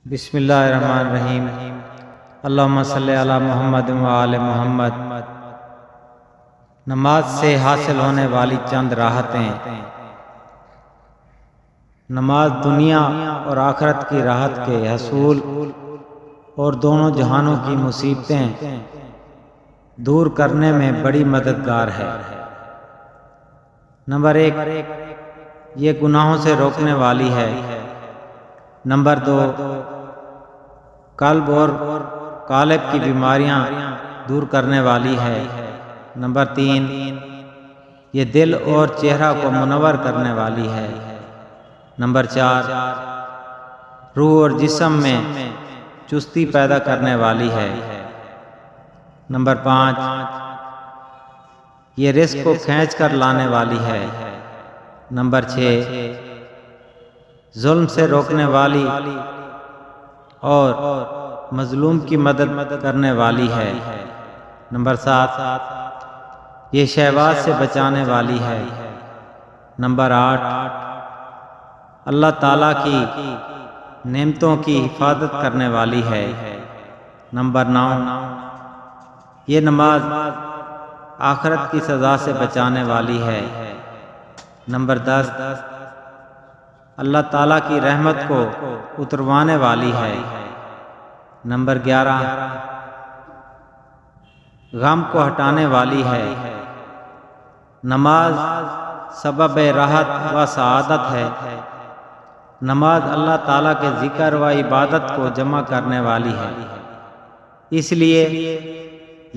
بسم اللہ الرحمن الرحیم۔ اللہم صلی علی محمد و آل محمد۔ نماز سے حاصل ہونے والی چند راحتیں۔ نماز دنیا اور آخرت کی راحت کے حصول اور دونوں جہانوں کی مصیبتیں دور کرنے میں بڑی مددگار ہے۔ نمبر 1، یہ گناہوں سے روکنے والی ہے۔ نمبر 2، قلب اور قالب کی بیماریاں دور کرنے والی ہے۔ نمبر 3، یہ دل اور چہرہ کو منور کرنے والی ہے۔ نمبر 4، روح اور جسم میں چستی پیدا کرنے والی ہے۔ نمبر 5، یہ رزق کو کھینچ کر لانے والی ہے۔ نمبر 6، ظلم سے روکنے والی اور مظلوم کی مدد کرنے والی ہے۔ نمبر 7، یہ شہوات سے بچانے والی ہے۔ نمبر 8، اللہ تعالیٰ کی نعمتوں کی حفاظت کرنے والی ہے۔ نمبر 9، یہ نماز آخرت کی سزا سے بچانے والی ہے۔ نمبر 10، اللہ تعالیٰ کی رحمت کو اتروانے والی ہے۔ نمبر 11، غم کو ہٹانے والی ہے۔ نماز سبب راحت و سعادت ہے۔ نماز اللہ تعالیٰ کے ذکر و عبادت کو جمع کرنے والی ہے، اس لیے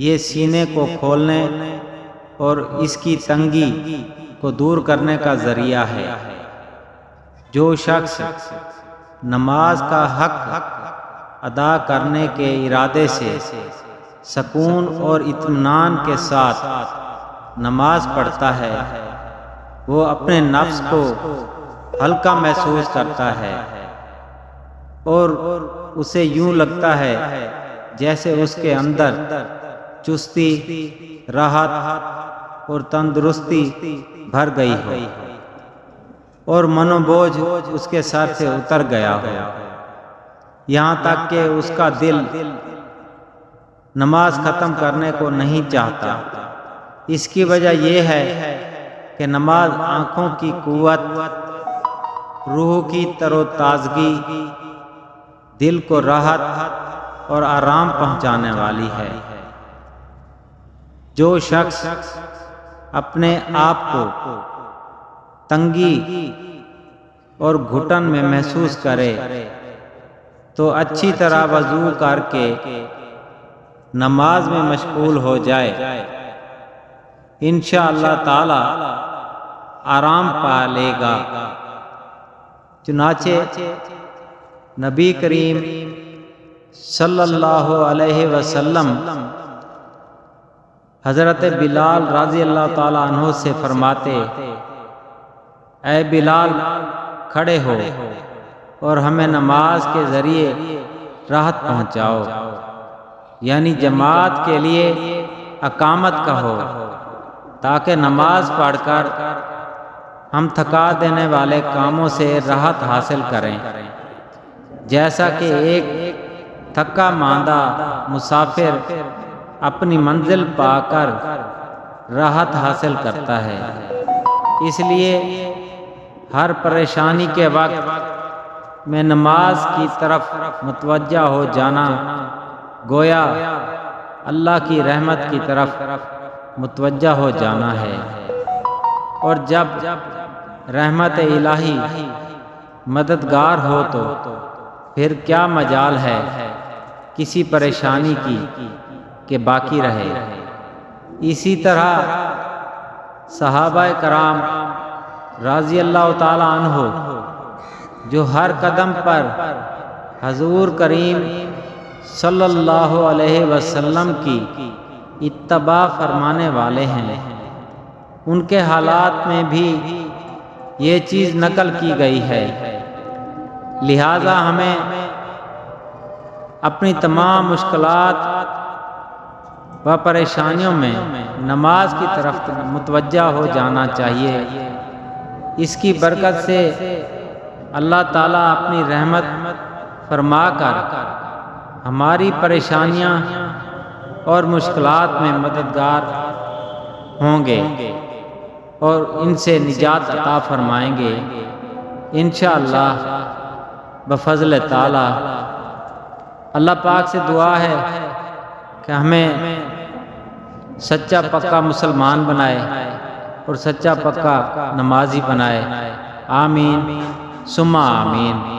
یہ سینے کو کھولنے اور اس کی تنگی کو دور کرنے کا ذریعہ ہے۔ جو شخص نماز کا حق ادا کرنے کے ارادے سے سکون اور اطمینان کے ساتھ نماز پڑھتا ہے، وہ اپنے نفس کو ہلکا محسوس کرتا ہے اور اسے یوں لگتا ہے جیسے اس کے اندر چستی، راحت اور تندرستی بھر گئی ہو اور من و بوجھ اس کے سر سے اتر گیا ہو، یہاں تک کہ اس کا دل نماز ختم کرنے کو نہیں چاہتا۔ اس کی وجہ یہ ہے کہ نماز آنکھوں کی قوت، روح کی تر و تازگی، دل کو راحت اور آرام پہنچانے والی ہے۔ جو شخص اپنے آپ کو تنگی اور گھٹن میں محسوس کرے تو اچھی طرح وضو کر کے نماز میں مشغول ہو جائے، انشاءاللہ تعالی آرام پا لے گا۔ چنانچہ نبی کریم صلی اللہ علیہ وسلم حضرت بلال رضی اللہ تعالی عنہ سے فرماتے، اے بلال، کھڑے ہو اور ہمیں نماز کے ذریعے راحت پہنچاؤ، یعنی جماعت کے لیے اقامت کہو، تاکہ نماز پڑھ کر ہم تھکا دینے والے کاموں سے راحت حاصل کریں، جیسا کہ ایک تھکا ماندہ مسافر اپنی منزل پا کر راحت حاصل کرتا ہے۔ اس لیے ہر پریشانی کے وقت میں نماز کی طرف متوجہ ہو جانا گویا اللہ کی رحمت کی طرف متوجہ ہو جانا ہے، اور جب رحمت الہی مددگار ہو تو پھر کیا مجال ہے کسی پریشانی کی کہ باقی رہے۔ اسی طرح صحابہ کرام رضی اللہ تعالی عنہ جو ہر قدم پر حضور کریم صلی اللہ علیہ وسلم کی اتباع فرمانے والے ہیں، ان کے حالات میں بھی یہ چیز نقل کی گئی ہے۔ لہذا ہمیں اپنی تمام مشکلات و پریشانیوں میں نماز کی طرف متوجہ ہو جانا چاہیے۔ اس کی برکت سے اللہ تعالیٰ اپنی رحمت فرما کر ہماری پریشانیاں اور مشکلات میں مددگار ہوں گے اور ان سے نجات عطا فرمائیں گے انشاءاللہ بفضل تعالی۔ اللہ پاک سے دعا ہے کہ ہمیں سچا پکا مسلمان بنائے اور سچا پکا نمازی بنائے، آمین ثم آمین۔